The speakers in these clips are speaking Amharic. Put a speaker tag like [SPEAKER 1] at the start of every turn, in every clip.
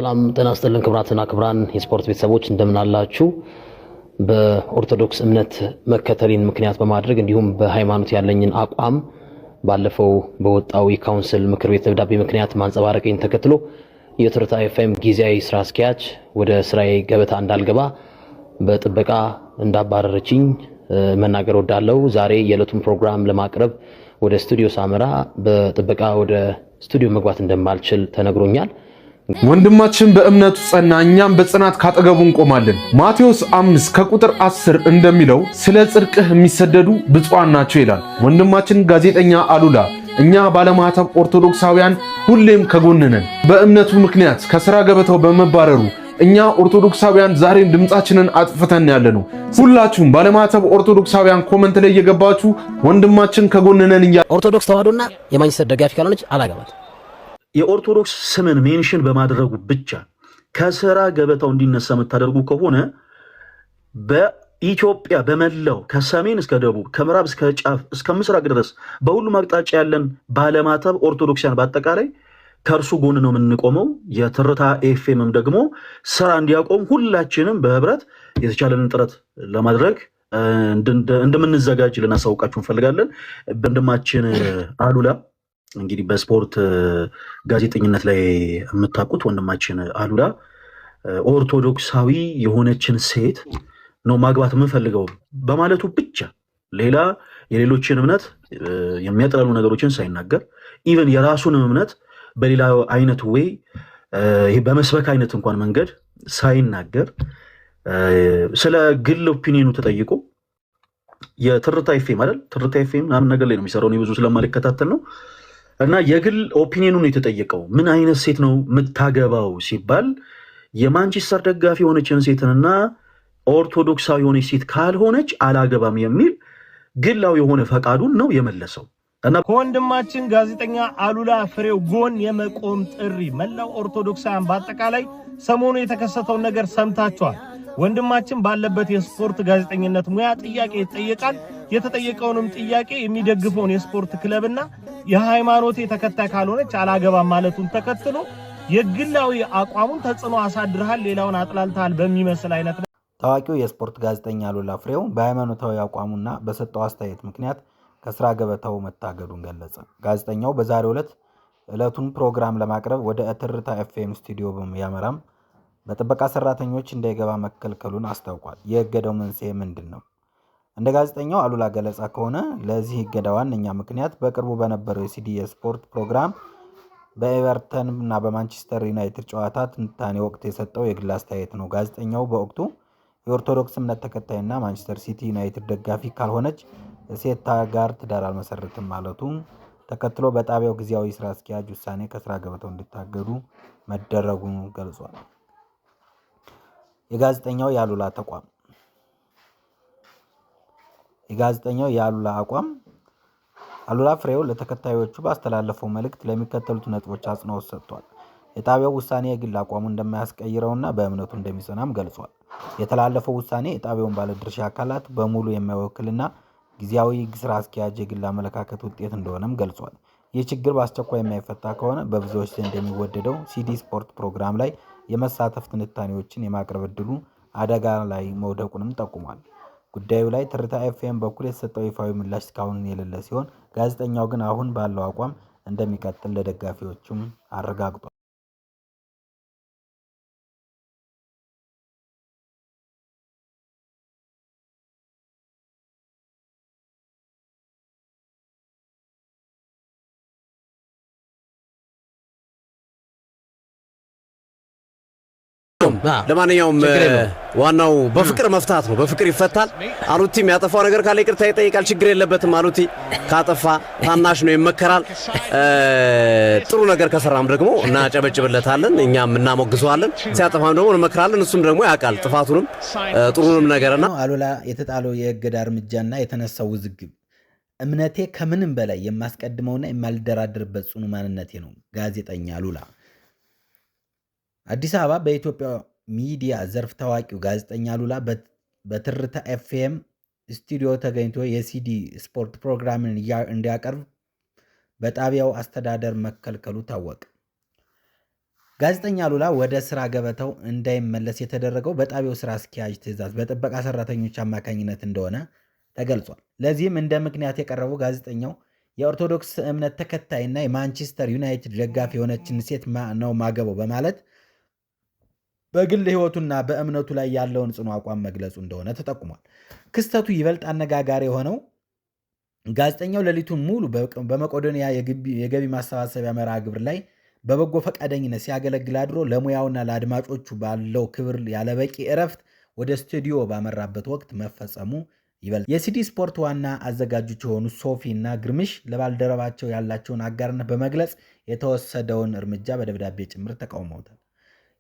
[SPEAKER 1] ሰላም ጤና ይስጥልን ክብራትና ክብራን የስፖርት ቤተሰቦች እንደምን አላችሁ? በኦርቶዶክስ እምነት መከተልን ምክንያት በማድረግ እንዲሁም በሃይማኖት ያለኝን አቋም ባለፈው በወጣው የካውንስል ምክር ቤት ደብዳቤ ምክንያት ማንጸባረቅን ተከትሎ የትርታ ኤፍኤም ጊዜያዊ ስራ አስኪያጅ ወደ ስራዬ ገበታ እንዳልገባ በጥበቃ እንዳባረረችኝ መናገር ወዳለው ዛሬ የዕለቱን ፕሮግራም ለማቅረብ ወደ ስቱዲዮ ሳመራ በጥበቃ ወደ ስቱዲዮ መግባት እንደማልችል ተነግሮኛል።
[SPEAKER 2] ወንድማችን በእምነቱ ጸና፣ እኛም በጽናት ካጠገቡ እንቆማለን። ማቴዎስ 5 ከቁጥር 10 እንደሚለው ስለ ጽድቅህ የሚሰደዱ ብፁዓን ናቸው ይላል። ወንድማችን ጋዜጠኛ አሉላ እኛ ባለማተብ ኦርቶዶክሳውያን ሁሌም ከጎን ነን። በእምነቱ ምክንያት ከሥራ ገበታው በመባረሩ እኛ ኦርቶዶክሳውያን ዛሬም ድምጻችንን አጥፍተን ያለነው። ሁላችሁም ባለማተብ ኦርቶዶክሳውያን ኮመንት ላይ እየገባችሁ ወንድማችን ከጎን ነን እያ
[SPEAKER 1] ኦርቶዶክስ ተዋህዶና የማንቸስተር ደጋፊ ካልሆነች አላገባት
[SPEAKER 3] የኦርቶዶክስ ስምን ሜንሽን በማድረጉ ብቻ ከስራ ገበታው እንዲነሳ የምታደርጉ ከሆነ በኢትዮጵያ በመላው ከሰሜን እስከ ደቡብ ከምዕራብ እስከ ጫፍ እስከ ምስራቅ ድረስ በሁሉም አቅጣጫ ያለን ባለማተብ ኦርቶዶክሲያን በአጠቃላይ ከእርሱ ጎን ነው የምንቆመው። የትርታ ኤፍኤምም ደግሞ ስራ እንዲያቆም ሁላችንም በህብረት የተቻለንን ጥረት ለማድረግ እንደምንዘጋጅ ልናሳውቃችሁ እንፈልጋለን። ወንድማችን አሉላ እንግዲህ በስፖርት ጋዜጠኝነት ላይ የምታውቁት ወንድማችን አሉላ ኦርቶዶክሳዊ የሆነችን ሴት ነው ማግባት የምንፈልገው በማለቱ ብቻ ሌላ የሌሎችን እምነት የሚያጠላሉ ነገሮችን ሳይናገር ኢቨን የራሱን እምነት በሌላ አይነት ወይ በመስበክ አይነት እንኳን መንገድ ሳይናገር ስለ ግል ኦፒኒየኑ ተጠይቆ የትርታ ኤፍኤም አይደል ትርታ ኤፍኤም ምናምን ነገር ላይ ነው የሚሰራው። ብዙ ስለማልከታተል ነው እና የግል ኦፒኒየኑን የተጠየቀው ምን አይነት ሴት ነው የምታገባው ሲባል የማንቸስተር ደጋፊ የሆነችን ሴትንና ኦርቶዶክሳዊ የሆነች ሴት ካልሆነች አላገባም የሚል ግላው የሆነ ፈቃዱን ነው የመለሰው። እና
[SPEAKER 4] ከወንድማችን ጋዜጠኛ አሉላ ፍሬው ጎን የመቆም ጥሪ መላው ኦርቶዶክሳውያን በአጠቃላይ ሰሞኑ የተከሰተውን ነገር ሰምታችኋል። ወንድማችን ባለበት የስፖርት ጋዜጠኝነት ሙያ ጥያቄ ይጠየቃል። የተጠየቀውንም ጥያቄ የሚደግፈውን የስፖርት ክለብና የሃይማኖቴ ተከታይ ካልሆነች አላገባም ማለቱን ተከትሎ የግላዊ አቋሙን ተጽዕኖ አሳድረሃል፣ ሌላውን አጥላልተሃል በሚመስል አይነት
[SPEAKER 5] ታዋቂው የስፖርት ጋዜጠኛ አሉላ ፍሬው በሃይማኖታዊ አቋሙና በሰጠው አስተያየት ምክንያት ከስራ ገበታው መታገዱን ገለጸ። ጋዜጠኛው በዛሬው ዕለቱን ፕሮግራም ለማቅረብ ወደ ትርታ ኤፍኤም ስቱዲዮ በሚያመራም በጥበቃ ሰራተኞች እንዳይገባ መከልከሉን አስታውቋል። የእገዳው መንስኤ ምንድነው? እንደ ጋዜጠኛው አሉላ ገለጻ ከሆነ ለዚህ እገዳ ዋነኛ ምክንያት በቅርቡ በነበረው የሲዲ ስፖርት ፕሮግራም በኤቨርተን እና በማንቸስተር ዩናይትድ ጨዋታ ትንታኔ ወቅት የሰጠው የግል አስተያየት ነው። ጋዜጠኛው በወቅቱ የኦርቶዶክስ እምነት ተከታይና ማንቸስተር ሲቲ ዩናይትድ ደጋፊ ካልሆነች ሴት ጋር ትዳር አልመሰርትም ማለቱ ተከትሎ በጣቢያው ጊዜያዊ ስራ አስኪያጅ ውሳኔ ከስራ ገበታው እንዲታገዱ መደረጉን ገልጿል። የጋዜጠኛው የአሉላ አቋም አሉላ ፍሬው ለተከታዮቹ ባስተላለፈው መልእክት ለሚከተሉት ነጥቦች አጽንኦት ሰጥቷል። የጣቢያው ውሳኔ የግል አቋሙ እንደማያስቀይረውና በእምነቱ እንደሚጸናም ገልጿል። የተላለፈው ውሳኔ የጣቢያውን ባለድርሻ አካላት በሙሉ የማይወክልና ጊዜያዊ ስራ አስኪያጅ የግል አመለካከት ውጤት እንደሆነም ገልጿል። ይህ ችግር በአስቸኳይ የማይፈታ ከሆነ በብዙዎች ዘንድ የሚወደደው ሲዲ ስፖርት ፕሮግራም ላይ የመሳተፍ ትንታኔዎችን የማቅረብ ዕድሉ አደጋ ላይ መውደቁንም ጠቁሟል። ጉዳዩ ላይ ትርታ ኤፍኤም በኩል የተሰጠው ይፋዊ ምላሽ እስካሁን የሌለ ሲሆን ጋዜጠኛው ግን አሁን ባለው አቋም እንደሚቀጥል ለደጋፊዎቹም አረጋግጧል።
[SPEAKER 6] ለማንኛውም ዋናው በፍቅር መፍታት ነው። በፍቅር ይፈታል። አሉቲ የሚያጠፋው ነገር ካለ ይቅርታ ይጠይቃል። ችግር የለበትም። አሉቲ ካጠፋ ታናሽ ነው ይመከራል። ጥሩ ነገር ከሰራም ደግሞ እናጨበጭብለታለን፣ እኛም እናሞግሰዋለን። ሲያጠፋም ደግሞ እንመክራለን። እሱም ደግሞ ያውቃል ጥፋቱንም ጥሩንም ነገርና
[SPEAKER 5] አሉላ የተጣለው የእገዳ እርምጃና የተነሳው ውዝግብ እምነቴ ከምንም በላይ የማስቀድመውና የማልደራደርበት ጽኑ ማንነቴ ነው። ጋዜጠኛ አሉላ አዲስ አበባ በኢትዮጵያ ሚዲያ ዘርፍ ታዋቂው ጋዜጠኛ አሉላ በትርታ ኤፍኤም ስቱዲዮ ተገኝቶ የሲዲ ስፖርት ፕሮግራምን እንዲያቀርብ በጣቢያው አስተዳደር መከልከሉ ታወቀ። ጋዜጠኛ አሉላ ወደ ስራ ገበታው እንዳይመለስ የተደረገው በጣቢያው ስራ አስኪያጅ ትዕዛዝ በጥበቃ ሰራተኞች አማካኝነት እንደሆነ ተገልጿል። ለዚህም እንደ ምክንያት የቀረበው ጋዜጠኛው የኦርቶዶክስ እምነት ተከታይና የማንቸስተር ዩናይትድ ደጋፊ የሆነችን ሴት ነው ማገበው በማለት በግል ህይወቱና በእምነቱ ላይ ያለውን ጽኑ አቋም መግለጹ እንደሆነ ተጠቁሟል። ክስተቱ ይበልጥ አነጋጋሪ የሆነው ጋዜጠኛው ሌሊቱን ሙሉ በመቄዶንያ የገቢ ማሰባሰቢያ መርሃ ግብር ላይ በበጎ ፈቃደኝነት ሲያገለግል አድሮ ለሙያውና ለአድማጮቹ ባለው ክብር ያለበቂ እረፍት ወደ ስቱዲዮ ባመራበት ወቅት መፈጸሙ ይበልጥ የሲዲ ስፖርት ዋና አዘጋጆች የሆኑ ሶፊ እና ግርምሽ ለባልደረባቸው ያላቸውን አጋርነት በመግለጽ የተወሰደውን እርምጃ በደብዳቤ ጭምር ተቃውመውታል።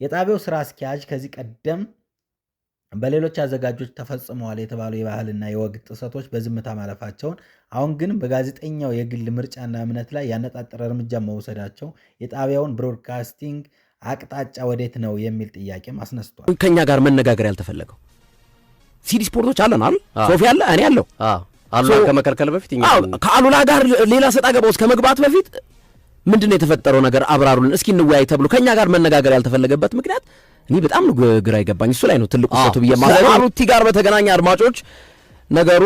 [SPEAKER 5] የጣቢያው ስራ አስኪያጅ ከዚህ ቀደም በሌሎች አዘጋጆች ተፈጽመዋል የተባሉ የባህልና የወግ ጥሰቶች በዝምታ ማለፋቸውን፣ አሁን ግን በጋዜጠኛው የግል ምርጫና እምነት ላይ ያነጣጠረ እርምጃ መውሰዳቸው የጣቢያውን ብሮድካስቲንግ አቅጣጫ ወዴት ነው የሚል ጥያቄም አስነስቷል።
[SPEAKER 6] ከኛ ጋር መነጋገር ያልተፈለገው ሲዲ ስፖርቶች አለን አይደል? ሶፊ አለ፣ እኔ አለው አሉላ ከመከልከል በፊት ከአሉላ ጋር ሌላ ሰጣ ገባ ውስጥ ከመግባት በፊት ምንድነው የተፈጠረው ነገር አብራሩልን እስኪ እንወያይ ተብሎ ከኛ ጋር መነጋገር ያልተፈለገበት ምክንያት እኔ በጣም ግራ ይገባኝ። እሱ ላይ ነው ትልቁ ሰቱ በየማለት አሉቲ ጋር በተገናኘ አድማጮች ነገሩ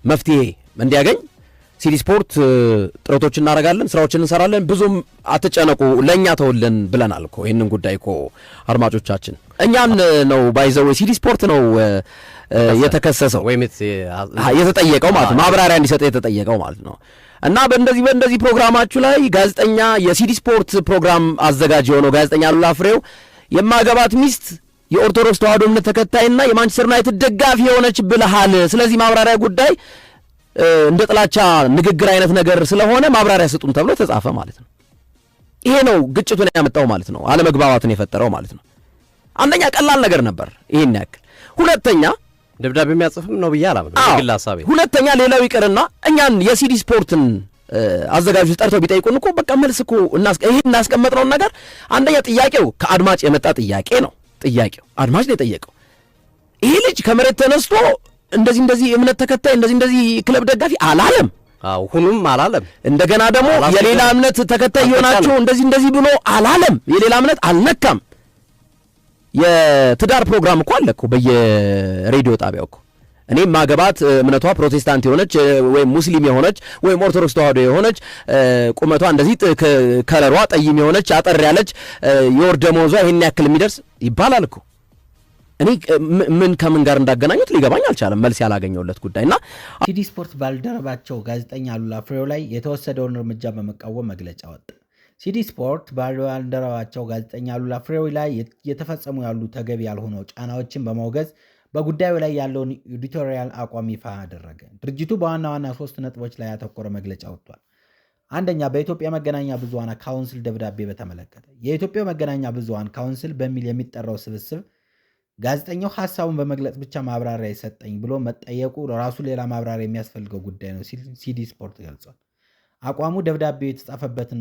[SPEAKER 6] መፍትሄ እንዲያገኝ ሲዲ ስፖርት ጥረቶች እናደርጋለን፣ ስራዎችን እንሰራለን፣ ብዙም አትጨነቁ ለኛ ተወለን ብለናል እኮ። ይሄንን ጉዳይ እኮ አድማጮቻችን እኛን ነው ባይዘው ሲዲ ስፖርት ነው የተከሰሰው ወይም የተጠየቀው ማለት ነው፣ ማብራሪያ እንዲሰጥ የተጠየቀው ማለት ነው። እና በእንደዚህ ፕሮግራማችሁ ላይ ጋዜጠኛ የሲዲ ስፖርት ፕሮግራም አዘጋጅ የሆነው ጋዜጠኛ አሉላ ፍሬው የማገባት ሚስት የኦርቶዶክስ ተዋሕዶ እምነት ተከታይና የማንቸስተር ዩናይትድ ደጋፊ የሆነች ብለሃል። ስለዚህ ማብራሪያ ጉዳይ እንደ ጥላቻ ንግግር አይነት ነገር ስለሆነ ማብራሪያ ስጡን ተብሎ ተጻፈ ማለት ነው። ይሄ ነው ግጭቱን ያመጣው ማለት ነው፣ አለመግባባቱን የፈጠረው ማለት ነው። አንደኛ ቀላል ነገር ነበር ይሄን ያክል። ሁለተኛ
[SPEAKER 1] ደብዳቤ የሚያጽፍም ነው ብዬ አላምንም ግል ሐሳቤ።
[SPEAKER 6] ሁለተኛ ሌላው ይቀርና እኛን የሲዲ ስፖርትን አዘጋጆች ጠርተው ቢጠይቁን እኮ በቃ መልስ እኮ ይሄን እናስቀመጥነው ነገር አንደኛ ጥያቄው ከአድማጭ የመጣ ጥያቄ ነው። ጥያቄው አድማጭ ነው የጠየቀው። ይሄ ልጅ ከመሬት ተነስቶ እንደዚህ እምነት ተከታይ እንደዚህ ክለብ ደጋፊ አላለም።
[SPEAKER 1] ሁኑም አላለም።
[SPEAKER 6] እንደገና ደግሞ የሌላ እምነት ተከታይ የሆናችሁ እንደዚህ ብሎ አላለም። የሌላ እምነት አልነካም። የትዳር ፕሮግራም እኮ አለ እኮ በየሬዲዮ ጣቢያው እኮ። እኔም ማገባት እምነቷ ፕሮቴስታንት የሆነች ወይም ሙስሊም የሆነች ወይም ኦርቶዶክስ ተዋሕዶ የሆነች ቁመቷ እንደዚህ ከለሯ ጠይም የሆነች አጠር ያለች የወር ደመወዟ ይሄን ያክል የሚደርስ ይባላል እኮ። እኔ ምን ከምን ጋር እንዳገናኙት ሊገባኝ አልቻለም። መልስ ያላገኘውለት ጉዳይና
[SPEAKER 5] ሲዲ ስፖርት ባልደረባቸው ጋዜጠኛ አሉላ ፍሬው ላይ የተወሰደውን እርምጃ በመቃወም መግለጫ ወጣ። ሲዲ ስፖርት ባልደረባቸው ጋዜጠኛ አሉላ ፍሬው ላይ የተፈጸሙ ያሉ ተገቢ ያልሆኑ ጫናዎችን በማውገዝ በጉዳዩ ላይ ያለውን ኤዲቶሪያል አቋም ይፋ አደረገ። ድርጅቱ በዋና ዋና 3 ነጥቦች ላይ ያተኮረ መግለጫ ወጥቷል። አንደኛ፣ በኢትዮጵያ መገናኛ ብዙሃን ካውንስል ደብዳቤ በተመለከተ የኢትዮጵያ መገናኛ ብዙሃን ካውንስል በሚል የሚጠራው ስብስብ ጋዜጠኛው ሐሳቡን በመግለጽ ብቻ ማብራሪያ ይሰጠኝ ብሎ መጠየቁ ራሱ ሌላ ማብራሪያ የሚያስፈልገው ጉዳይ ነው ሲል ሲዲ ስፖርት ገልጿል። አቋሙ ደብዳቤው የተጻፈበትን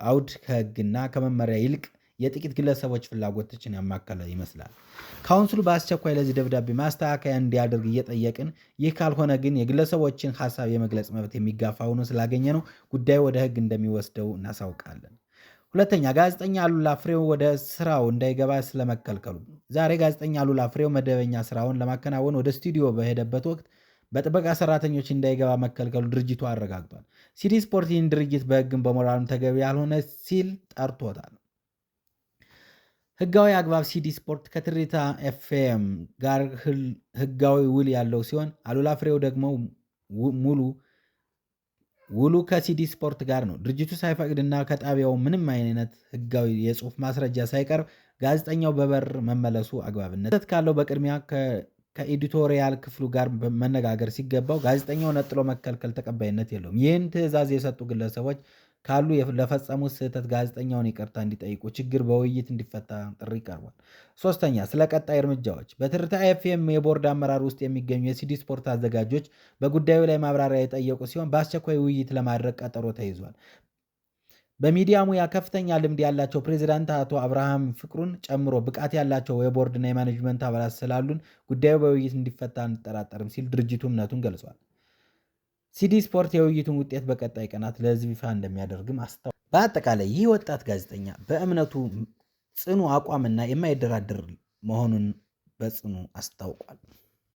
[SPEAKER 5] አውድ ከሕግና ከመመሪያ ይልቅ የጥቂት ግለሰቦች ፍላጎቶችን ያማከለ ይመስላል። ካውንስሉ በአስቸኳይ ለዚህ ደብዳቤ ማስተካከያ እንዲያደርግ እየጠየቅን፣ ይህ ካልሆነ ግን የግለሰቦችን ሐሳብ የመግለጽ መብት የሚጋፋ ሆኖ ስላገኘ ነው ጉዳዩ ወደ ሕግ እንደሚወስደው እናሳውቃለን። ሁለተኛ፣ ጋዜጠኛ አሉላ ፍሬው ወደ ስራው እንዳይገባ ስለመከልከሉ። ዛሬ ጋዜጠኛ አሉላ ፍሬው መደበኛ ስራውን ለማከናወን ወደ ስቱዲዮ በሄደበት ወቅት በጥበቃ ሰራተኞች እንዳይገባ መከልከሉ ድርጅቱ አረጋግጧል። ሲዲ ስፖርት ይህን ድርጊት በሕግም በሞራልም ተገቢ ያልሆነ ሲል ጠርቶታል። ህጋዊ አግባብ ሲዲ ስፖርት ከትርታ ኤፍኤም ጋር ህጋዊ ውል ያለው ሲሆን አሉላ ፍሬው ደግሞ ውሉ ከሲዲ ስፖርት ጋር ነው። ድርጅቱ ሳይፈቅድና ከጣቢያው ምንም አይነት ህጋዊ የጽሁፍ ማስረጃ ሳይቀርብ ጋዜጠኛው በበር መመለሱ አግባብነት ካለው በቅድሚያ ከኤዲቶሪያል ክፍሉ ጋር መነጋገር ሲገባው ጋዜጠኛው ነጥሎ መከልከል ተቀባይነት የለውም። ይህን ትዕዛዝ የሰጡ ግለሰቦች ካሉ ለፈጸሙት ስህተት ጋዜጠኛውን ይቅርታ እንዲጠይቁ፣ ችግር በውይይት እንዲፈታ ጥሪ ቀርቧል። ሶስተኛ፣ ስለ ቀጣይ እርምጃዎች በትርታ ኤፍኤም የቦርድ አመራር ውስጥ የሚገኙ የሲዲ ስፖርት አዘጋጆች በጉዳዩ ላይ ማብራሪያ የጠየቁ ሲሆን በአስቸኳይ ውይይት ለማድረግ ቀጠሮ ተይዟል። በሚዲያ ሙያ ከፍተኛ ልምድ ያላቸው ፕሬዚዳንት አቶ አብርሃም ፍቅሩን ጨምሮ ብቃት ያላቸው የቦርድና የማኔጅመንት አባላት ስላሉን ጉዳዩ በውይይት እንዲፈታ አንጠራጠርም ሲል ድርጅቱ እምነቱን ገልጿል። ሲዲ ስፖርት የውይይቱን ውጤት በቀጣይ ቀናት ለሕዝብ ይፋ እንደሚያደርግም አስታውቋል። በአጠቃላይ ይህ ወጣት ጋዜጠኛ በእምነቱ ጽኑ አቋምና የማይደራደር መሆኑን በጽኑ አስታውቋል።